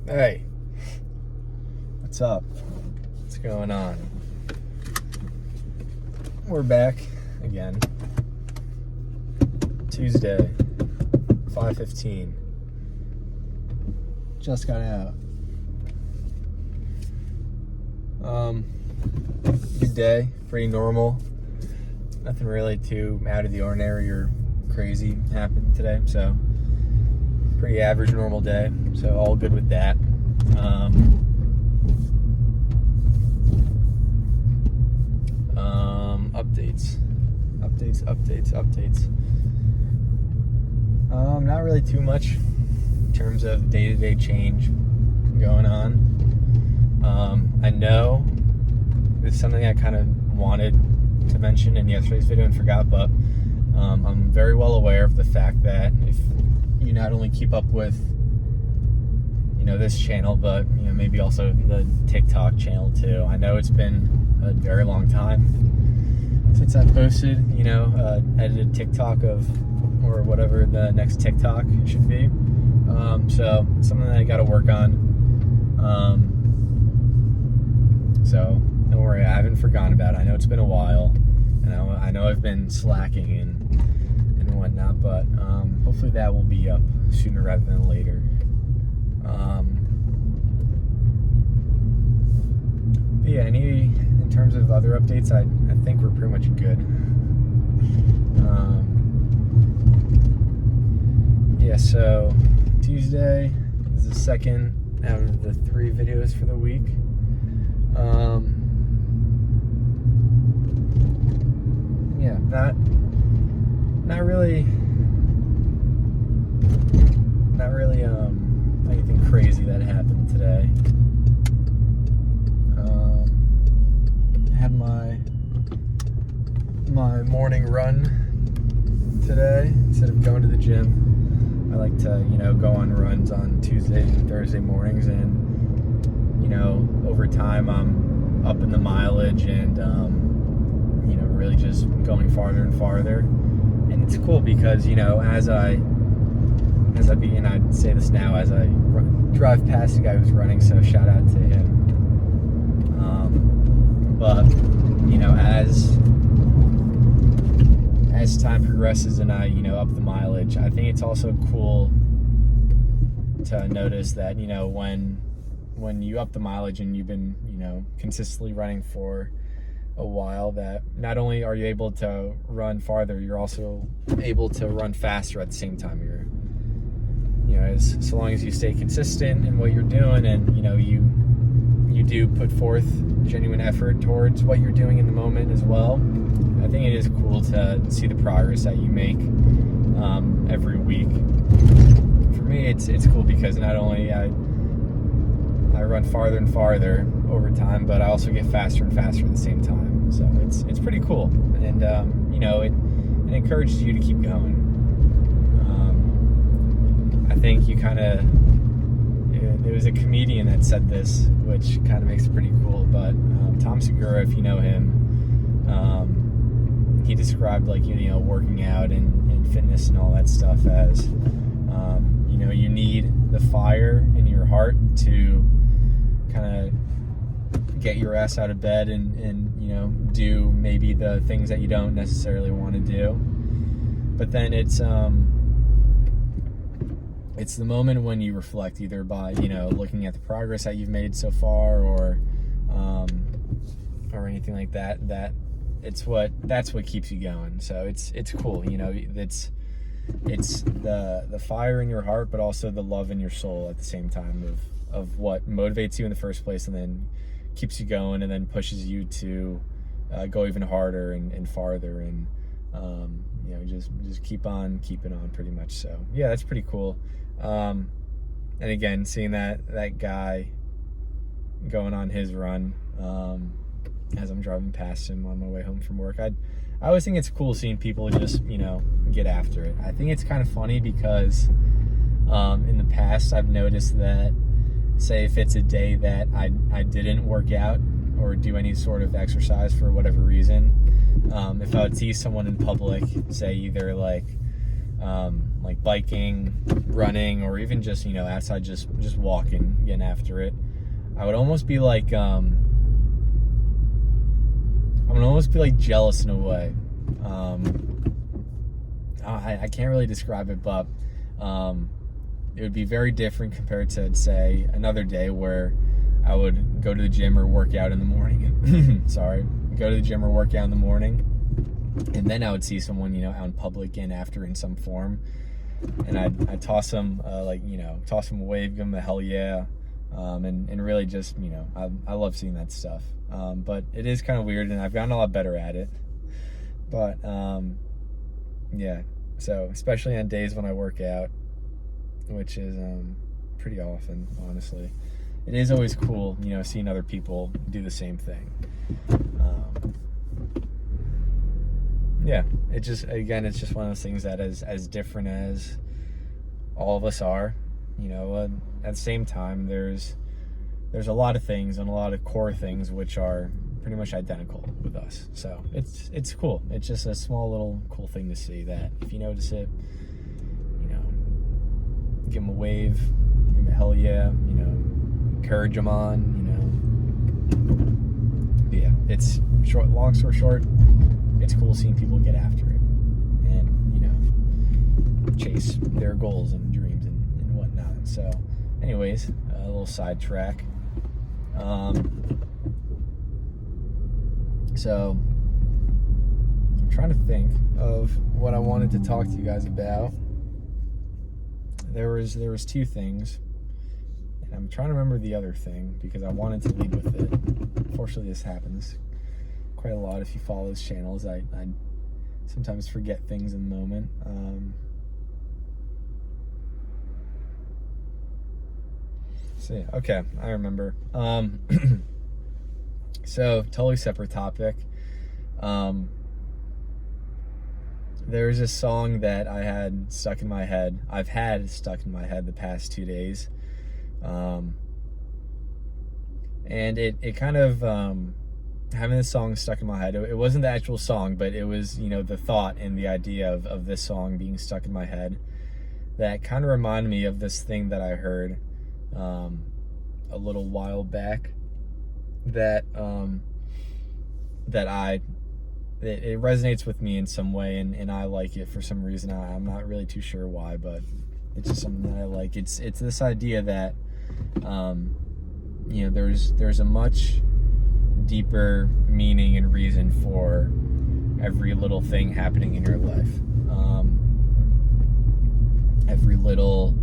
Hey, what's up? What's going on? We're back again. Tuesday, 5:15. Just got out. Good day, pretty normal. Nothing really too out of the ordinary or crazy happened today, so pretty average normal day, so all good with that. Updates. Not really too much in terms of day-to-day change going on. I know it's something I kind of wanted to mention in yesterday's video and forgot, but I'm very well aware of the fact that if you not only keep up with this channel, but maybe also the TikTok channel too. I know it's been a very long time since I posted edited TikTok or whatever the next TikTok should be. So something that I got to work on. So don't worry, I haven't forgotten about it. I know it's been a while, and I know I've been slacking and whatnot, but hopefully that will be up sooner rather than later. But yeah, in terms of other updates, I think we're pretty much good. Yeah, so Tuesday is the second out of the 3 videos for the week. Yeah, not really anything crazy that happened today. Had my morning run today. Instead of going to the gym, I like to go on runs on Tuesday and Thursday mornings, and over time I'm up in the mileage and really just going farther and farther. And it's cool because as I say this now as I drive past the guy who's running, so shout out to him. But as time progresses and I up the mileage, I think it's also cool to notice that when you up the mileage and you've been consistently running for a while, that not only are you able to run farther, you're also able to run faster at the same time. So long as you stay consistent in what you're doing, and you do put forth genuine effort towards what you're doing in the moment as well, I think it is cool to see the progress that you make every week. For me, it's cool because not only I run farther and farther over time, but I also get faster and faster at the same time. So it's pretty cool, and it encourages you to keep going. I think there was a comedian that said this, which kind of makes it pretty cool, but Tom Segura, if you know him, he described working out and fitness and all that stuff as you need the fire in your heart to kind of get your ass out of bed and do maybe the things that you don't necessarily want to do. But then it's the moment when you reflect, either by looking at the progress that you've made so far, or anything like that. That's what keeps you going. So it's cool. It's the fire in your heart, but also the love in your soul at the same time of what motivates you in the first place, and then keeps you going, and then pushes you to go even harder and farther, and just keep on keeping on, pretty much. So yeah, that's pretty cool. And again, seeing that guy going on his run as I'm driving past him on my way home from work, I always think it's cool seeing people just get after it. I think it's kind of funny because in the past I've noticed that, say if it's a day that I didn't work out or do any sort of exercise for whatever reason, if I would see someone in public, say either like biking, running, or even just, outside, just walking, getting after it. I would almost be like, I would almost be like jealous in a way. I can't really describe it, but it would be very different compared to, say, another day where I would go to the gym or work out in the morning. Sorry, go to the gym or work out in the morning, and then I would see someone, out in public getting after it in some form, and I'd toss them, toss them a wave, give them a hell yeah, and really just, I love seeing that stuff. But it is kind of weird, and I've gotten a lot better at it. But yeah, so especially on days when I work out, which is pretty often, honestly, it is always cool, seeing other people do the same thing. Yeah, it's just one of those things that is as different as all of us are. At the same time, there's a lot of things and a lot of core things which are pretty much identical with us. So it's cool. It's just a small little cool thing to see that if you notice it, give them a wave, give them a hell yeah, encourage them on, But yeah, it's short. Long story short, it's cool seeing people get after it and, chase their goals and dreams and whatnot. So anyways, a little sidetrack. So I'm trying to think of what I wanted to talk to you guys about. There was two things, and I'm trying to remember the other thing because I wanted to lead with it. Unfortunately, this happens quite a lot if you follow these channels. I sometimes forget things in the moment. So yeah, okay, I remember. So totally separate topic. There's a song that I had stuck in my head. I've had stuck in my head the past 2 days. And it kind of, having this song stuck in my head, it wasn't the actual song, but it was, the thought and the idea of this song being stuck in my head that kind of reminded me of this thing that I heard a little while back that it resonates with me in some way, and I like it for some reason. I'm not really too sure why, but it's just something that I like. It's this idea that there's a much deeper meaning and reason for every little thing happening in your life. Every little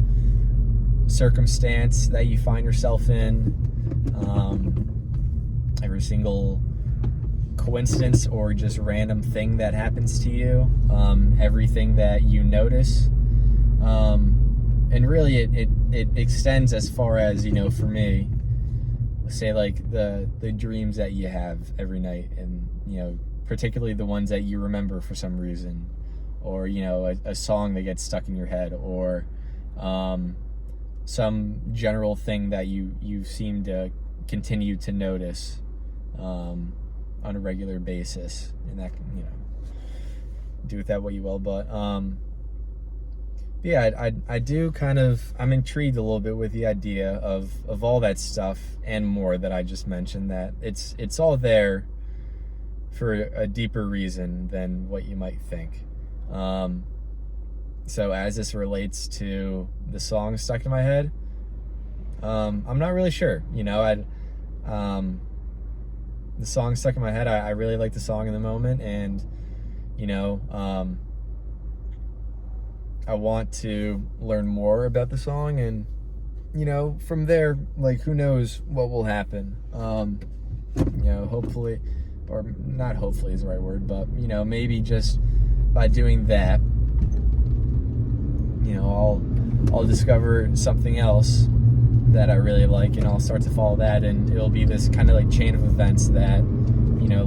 circumstance that you find yourself in, every single coincidence or just random thing that happens to you, everything that you notice, and really it extends as far as, for me, say like the dreams that you have every night, and particularly the ones that you remember for some reason, or a song that gets stuck in your head, or some general thing that you seem to continue to notice on a regular basis, and that can, do with that what you will. But yeah, I do kind of, I'm intrigued a little bit with the idea of all that stuff and more that I just mentioned, that it's all there for a deeper reason than what you might think. So as this relates to the song stuck in my head, I'm not really sure. The song stuck in my head. I really like the song in the moment, and I want to learn more about the song, and from there, like, who knows what will happen. Hopefully, or not hopefully is the right word, but maybe just by doing that, I'll discover something else that I really like, and I'll start to follow that, and it'll be this kind of like chain of events that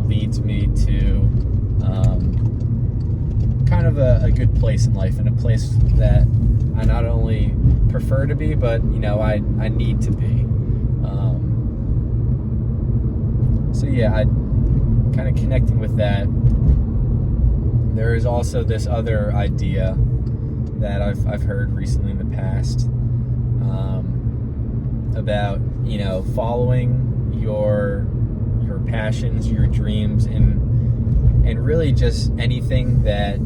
leads me to kind of a good place in life, and a place that I not only prefer to be, but I need to be. So yeah, I kind of connecting with that. There is also this other idea that I've heard recently in the past, about, you know, following your passions, your dreams, and really just anything that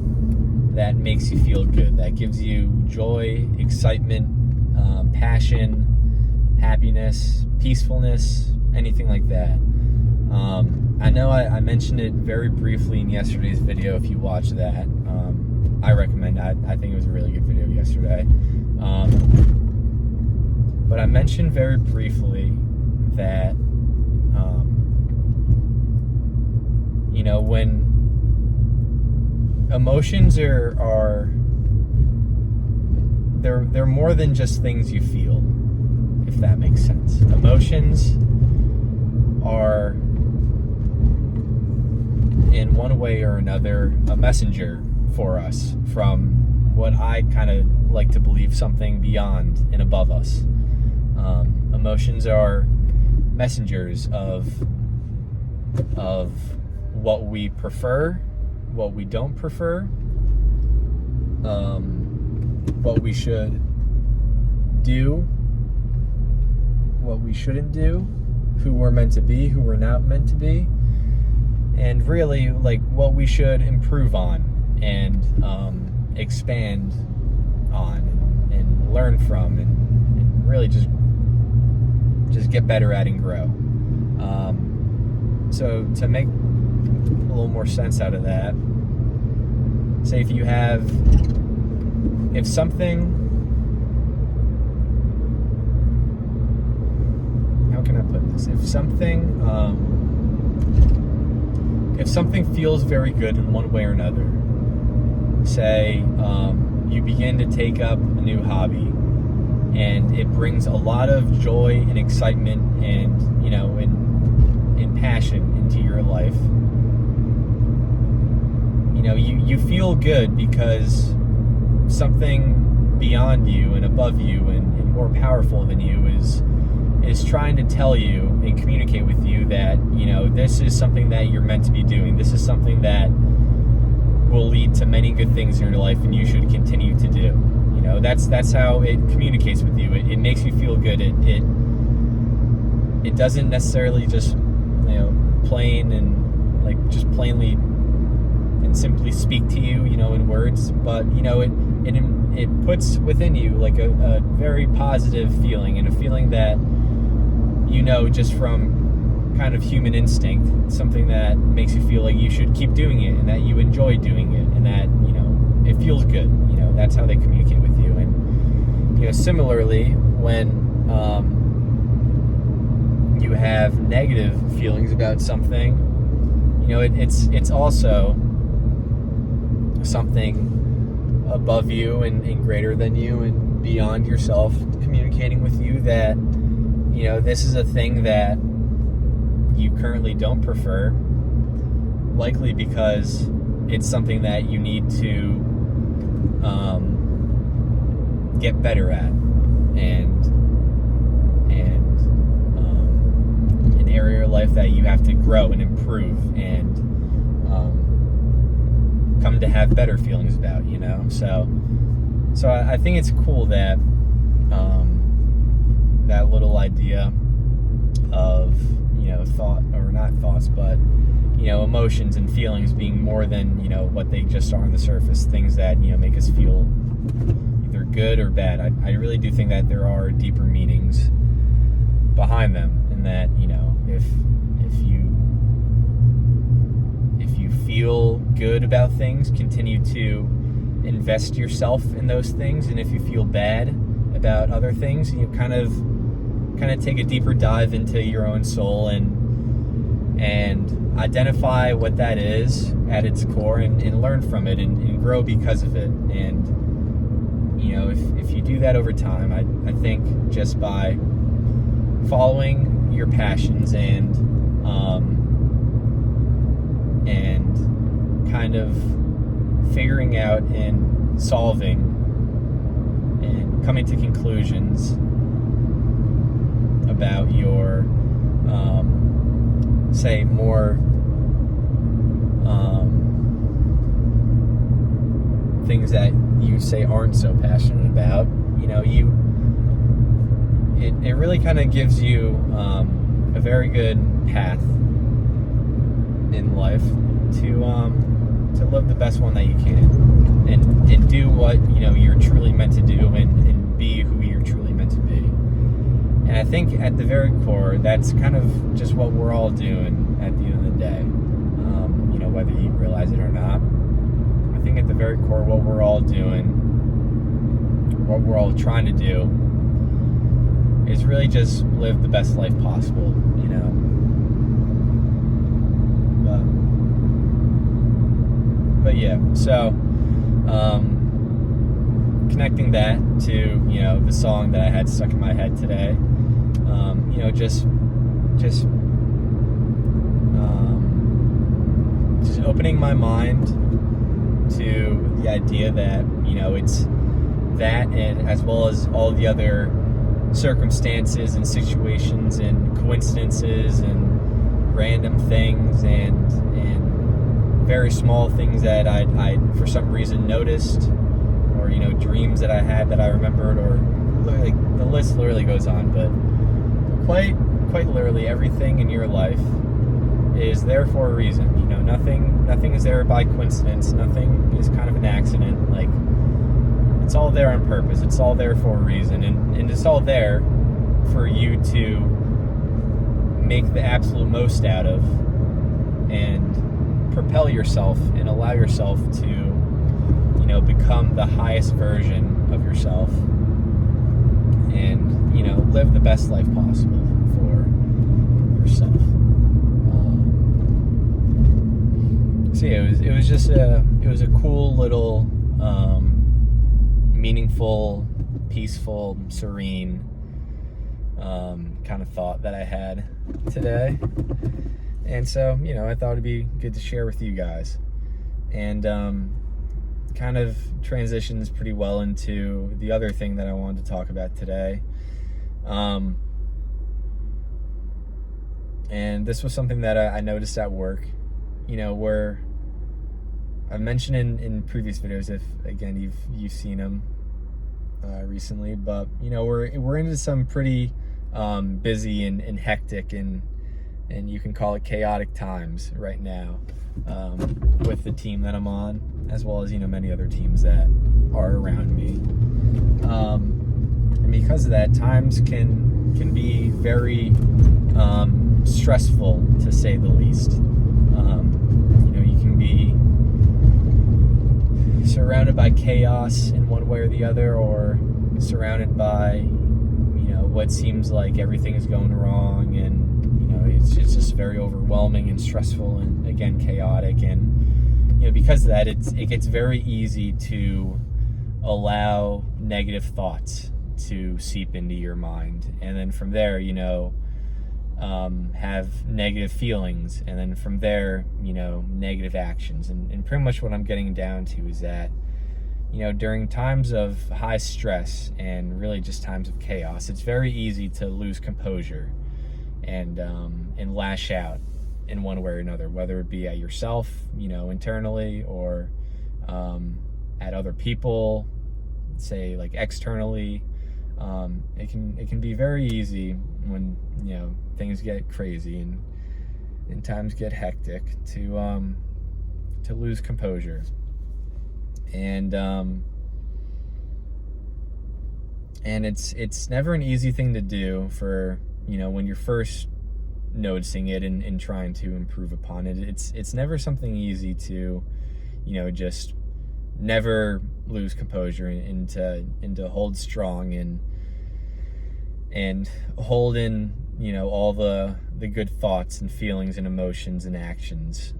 makes you feel good, that gives you joy, excitement, passion, happiness, peacefulness, anything like that. I know I mentioned it very briefly in yesterday's video. If you watched that, I recommend that. I think it was a really good video yesterday. But I mentioned very briefly that, you know, when emotions are they're more than just things you feel, if that makes sense. Emotions are, in one way or another, a messenger for us from what I kind of like to believe, something beyond and above us. Emotions are messengers of what we prefer, what we don't prefer, what we should do, what we shouldn't do, who we're meant to be, who we're not meant to be, and really, like, what we should improve on and expand on and learn from, and really just get better at and grow. So to make a little more sense out of that, say if something, how can I put this? If something feels very good in one way or another, say you begin to take up a new hobby, and it brings a lot of joy and excitement and, you know, and passion into your life. You know, you feel good because something beyond you and above you and more powerful than you is trying to tell you and communicate with you that, you know, this is something that you're meant to be doing. This is something that will lead to many good things in your life, and you should continue to do. You know, that's how it communicates with you. It makes you feel good. It doesn't necessarily just, you know, plainly and simply speak to you, you know, in words, but, you know, it puts within you like a very positive feeling, and a feeling that, you know, just from kind of human instinct, something that makes you feel like you should keep doing it, and that you enjoy doing it, and that, you know, it feels good. You know, that's how they communicate with you. And, you know, similarly, when you have negative feelings about something, you know, it's also something above you and greater than you and beyond yourself, communicating with you that, you know, this is a thing that you currently don't prefer, likely because it's something that you need to get better at, and an area of your life that you have to grow and improve and come to have better feelings about, you know. So I think it's cool that that little idea of, you know, thought, or not thoughts, but, you know, emotions and feelings being more than, you know, what they just are on the surface, things that, you know, make us feel either good or bad. I really do think that there are deeper meanings behind them, and that, you know, if you feel good about things, continue to invest yourself in those things, and if you feel bad about other things, you kind of take a deeper dive into your own soul and identify what that is at its core, and learn from it, and grow because of it. And, you know, if you do that over time, I think just by following your passions and kind of figuring out and solving and coming to conclusions about your say more things that you say aren't so passionate about, it really kind of gives you a very good path in life to live the best one that you can, and do what you're truly meant to do, and be who you're truly meant to be. And I think at the very core, that's kind of just what we're all doing at the end of the day, whether you realize it or not. I think at the very core, what we're all doing, what we're all trying to do, is really just live the best life possible, But yeah, so connecting that to the song that I had stuck in my head today, just opening my mind to the idea that it's that, and as well as all the other circumstances and situations and coincidences and random things and very small things that I for some reason noticed, or dreams that I had that I remembered, or like the list literally goes on. But quite literally, everything in your life is there for a reason. Nothing is there by coincidence. Nothing is kind of an accident. Like, it's all there on purpose. It's all there for a reason, and it's all there for you to make the absolute most out of, and propel yourself and allow yourself to become the highest version of yourself, and live the best life possible for yourself. So yeah, it was just a cool little meaningful, peaceful, serene kind of thought that I had today. And so, I thought it'd be good to share with you guys. And kind of transitions pretty well into the other thing that I wanted to talk about today. And this was something that I noticed at work, where I've mentioned in previous videos, if again you've seen them recently, but we're into some pretty busy and hectic and you can call it chaotic times right now, with the team that I'm on, as well as many other teams that are around me, and because of that, times can be very stressful, to say the least. You can be surrounded by chaos in one way or the other, or surrounded by what seems like everything is going wrong, and it's just very overwhelming and stressful, and again chaotic. And because of that, it gets very easy to allow negative thoughts to seep into your mind, and then from there have negative feelings, and then from there negative actions. And pretty much what I'm getting down to is that during times of high stress and really just times of chaos, it's very easy to lose composure and lash out in one way or another, whether it be at yourself, internally, or at other people, say like externally. It can be very easy when things get crazy and times get hectic to lose composure. And it's never an easy thing to do for when you're first noticing it and trying to improve upon it. It's never something easy to just never lose composure and to hold strong and hold in all the good thoughts and feelings and emotions and actions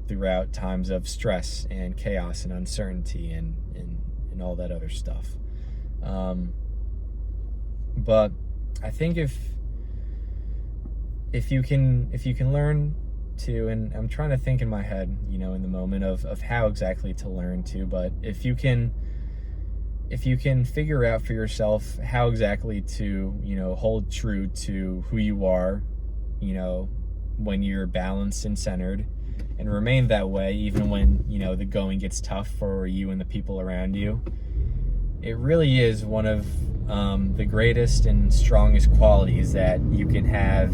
throughout times of stress and chaos and uncertainty and all that other stuff. But I think if you can learn to, and I'm trying to think in my head, in the moment of how exactly to learn to, but if you can figure out for yourself how exactly to, hold true to who you are, when you're balanced and centered, and remain that way even when, you know, the going gets tough for you and the people around you. It really is one of the greatest and strongest qualities that you can have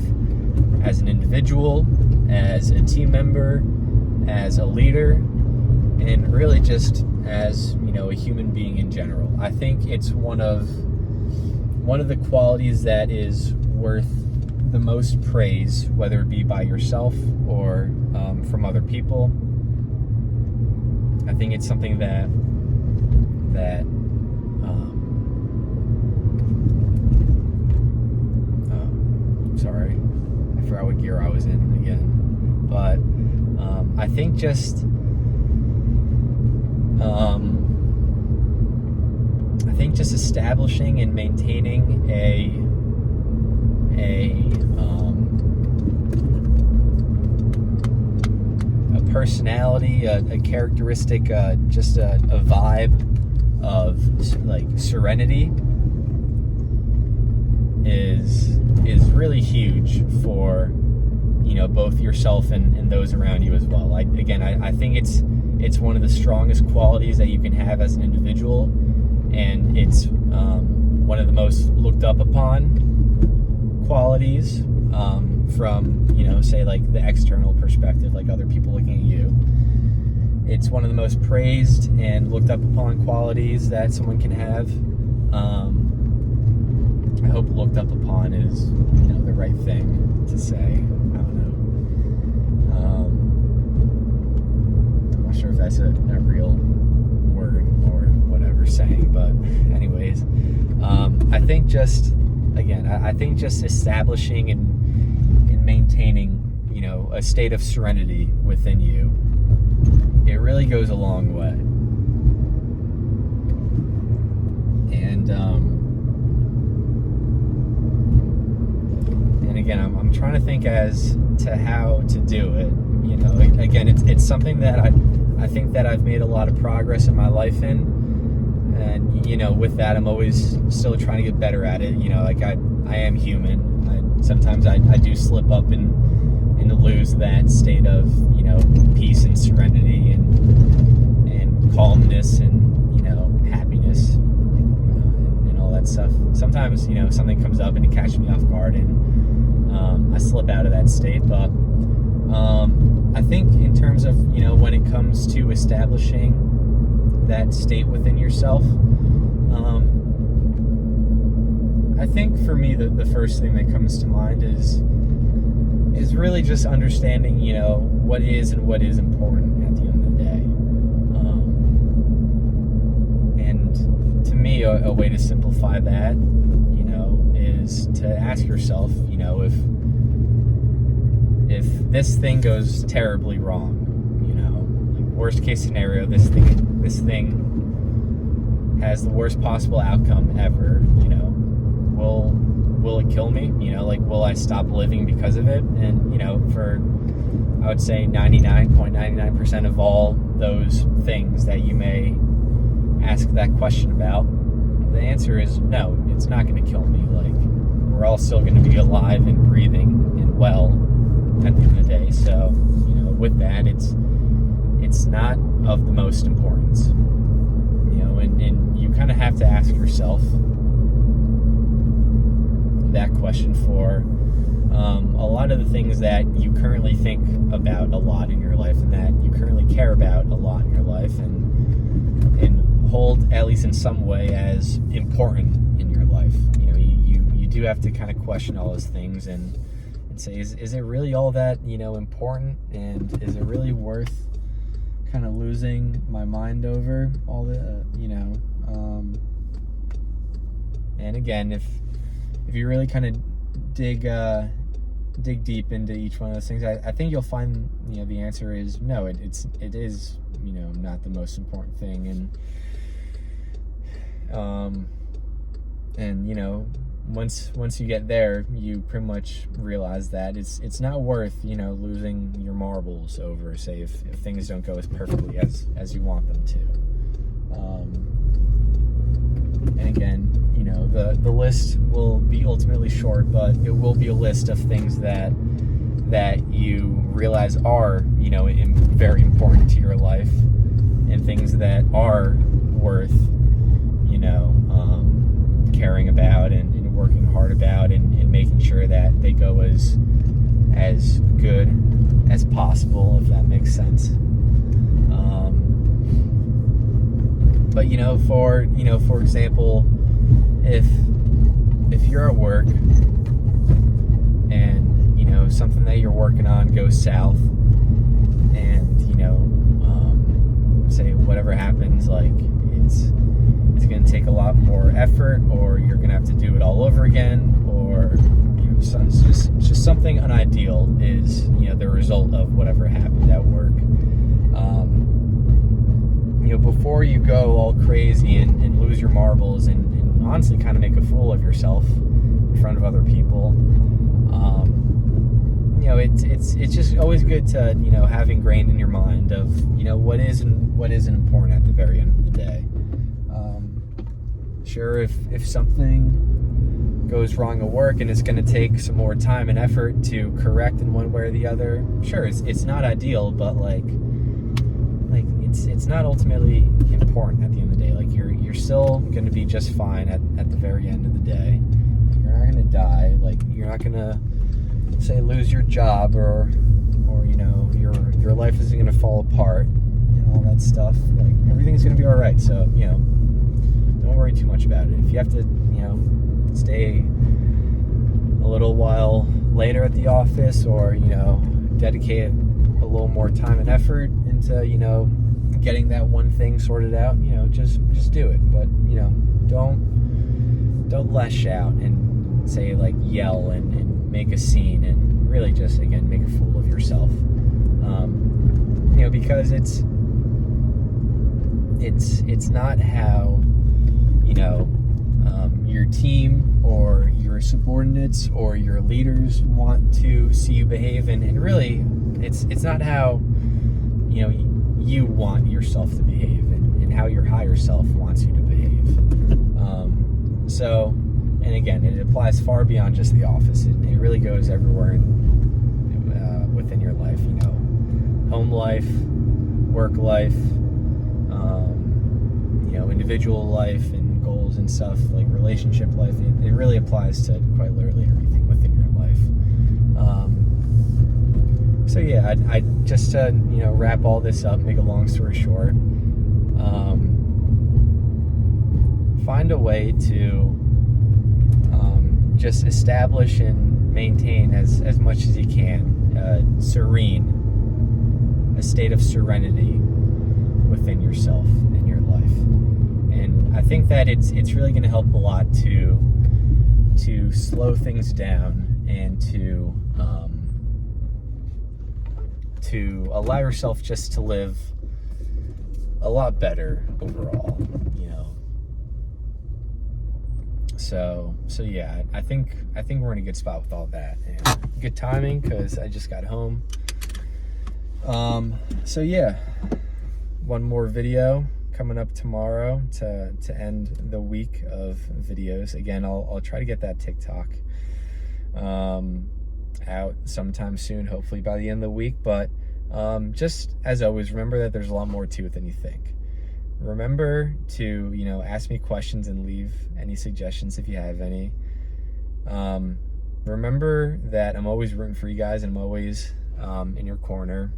as an individual, as a team member, as a leader, and really just as, you know, a human being in general. I think it's one of the qualities that is worth the most praise, whether it be by yourself or from other people. I think it's something that sorry, I forgot what gear I was in again, but I think just establishing and maintaining a personality, a characteristic, just a vibe of like serenity is really huge for, you know, both yourself and those around you as well. I think it's one of the strongest qualities that you can have as an individual, and it's one of the most looked up upon qualities from, you know, say like the external perspective, like other people looking at you. It's one of the most praised and looked up upon qualities that someone can have. I hope looked up upon is, you know, the right thing to say. I don't know. I'm not sure if that's a real word or whatever saying, but anyways, I think just establishing and maintaining, you know, a state of serenity within you, it really goes a long way. And again, I'm trying to think as to how to do it. You know, again, it's something that I think that I've made a lot of progress in my life in, and, you know, with that, I'm always still trying to get better at it. You know, like I am human. Sometimes I do slip up and lose that state of, you know, peace and serenity and calmness and, you know, happiness, and all that stuff. Sometimes, you know, something comes up and it catches me off guard, and I slip out of that state. But I think in terms of, you know, when it comes to establishing that state within yourself, I think for me the first thing that comes to mind is really just understanding, you know, what is and what is important at the end of the day. And to me, a way to simplify that, you know, is to ask yourself, you know, if this thing goes terribly wrong, you know, like worst case scenario, this thing has the worst possible outcome ever, you know, will it kill me? You know, like, will I stop living because of it? And, you know, for, I would say 99.99% of all those things that you may ask that question about, the answer is no, it's not going to kill me. Like, we're all still going to be alive and breathing and well at the end of the day. So, you know, with that, it's not of the most importance, you know, and you kind of have to ask yourself that question for a lot of the things that you currently think about a lot in your life, and that you currently care about a lot in your life, and hold, at least in some way, as important in your life. You know, you do have to kind of question all those things and say, is it really all that, you know, important, and is it really worth kind of losing my mind over all the, you know, and again, if you really kind of dig deep into each one of those things, I think you'll find, you know, the answer is no. It is, you know, not the most important thing, and you know, once you get there, you pretty much realize that it's not worth, you know, losing your marbles over, say, if things don't go as perfectly as you want them to. And again, you know, the list will be ultimately short, but it will be a list of things that that you realize are, you know, very important to your life, and things that are worth, you know, caring about and working hard about, and making sure that they go as good as possible, if that makes sense. But for example, if you're at work and something that you're working on goes south, and say whatever happens, like it's going to take a lot more effort, or you're going to have to do it all over again, or it's just something unideal is the result of whatever happened at work. Before you go all crazy and lose your marbles and honestly kind of make a fool of yourself in front of other people, it's just always good to have ingrained in your mind of what is and what isn't important at the very end of the day. Sure, if something goes wrong at work and it's going to take some more time and effort to correct in one way or the other, sure, it's not ideal, but like it's not ultimately important at the end of the day. Like you're still going to be just fine at the very end of the day. You're not going to die. Like you're not going to say lose your job, or your life isn't going to fall apart and all that stuff. Like everything's going to be all right. So don't worry too much about it. If you have to stay a little while later at the office, or dedicate a little more time and effort into getting that one thing sorted out, just do it. But don't lash out and say like yell and make a scene, and really just again make a fool of yourself, because it's not how your team or your subordinates or your leaders want to see you behave, and really it's not how you want yourself to behave, and how your higher self wants you to behave. And again, it applies far beyond just the office. It really goes everywhere within your life. Home life, work life, individual life and goals and stuff, like relationship life. It really applies to quite literally everything within your life. So yeah, I just to wrap all this up, make a long story short, find a way to just establish and maintain as much as you can a state of serenity within yourself and your life. And I think that it's really going to help a lot to slow things down, and to allow yourself just to live a lot better overall, So yeah, I think we're in a good spot with all that, and good timing because I just got home. So yeah, one more video coming up tomorrow to end the week of videos. Again, I'll try to get that TikTok out sometime soon, hopefully by the end of the week. But just as always, remember that there's a lot more to it than you think. Remember to ask me questions and leave any suggestions if you have any. Remember that I'm always rooting for you guys, and I'm always in your corner.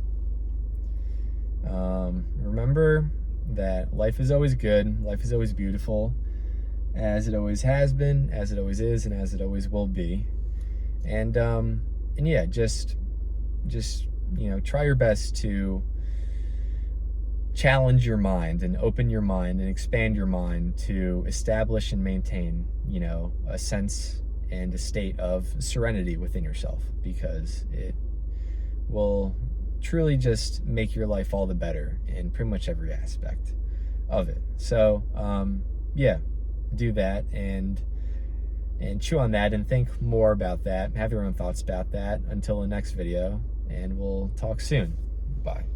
Remember that life is always good, life is always beautiful, as it always has been, as it always is, and as it always will be. And yeah, just try your best to challenge your mind and open your mind and expand your mind to establish and maintain a sense and a state of serenity within yourself, because it will truly just make your life all the better in pretty much every aspect of it. So yeah, do that and chew on that and think more about that, have your own thoughts about that. Until the next video, and we'll talk soon. Bye.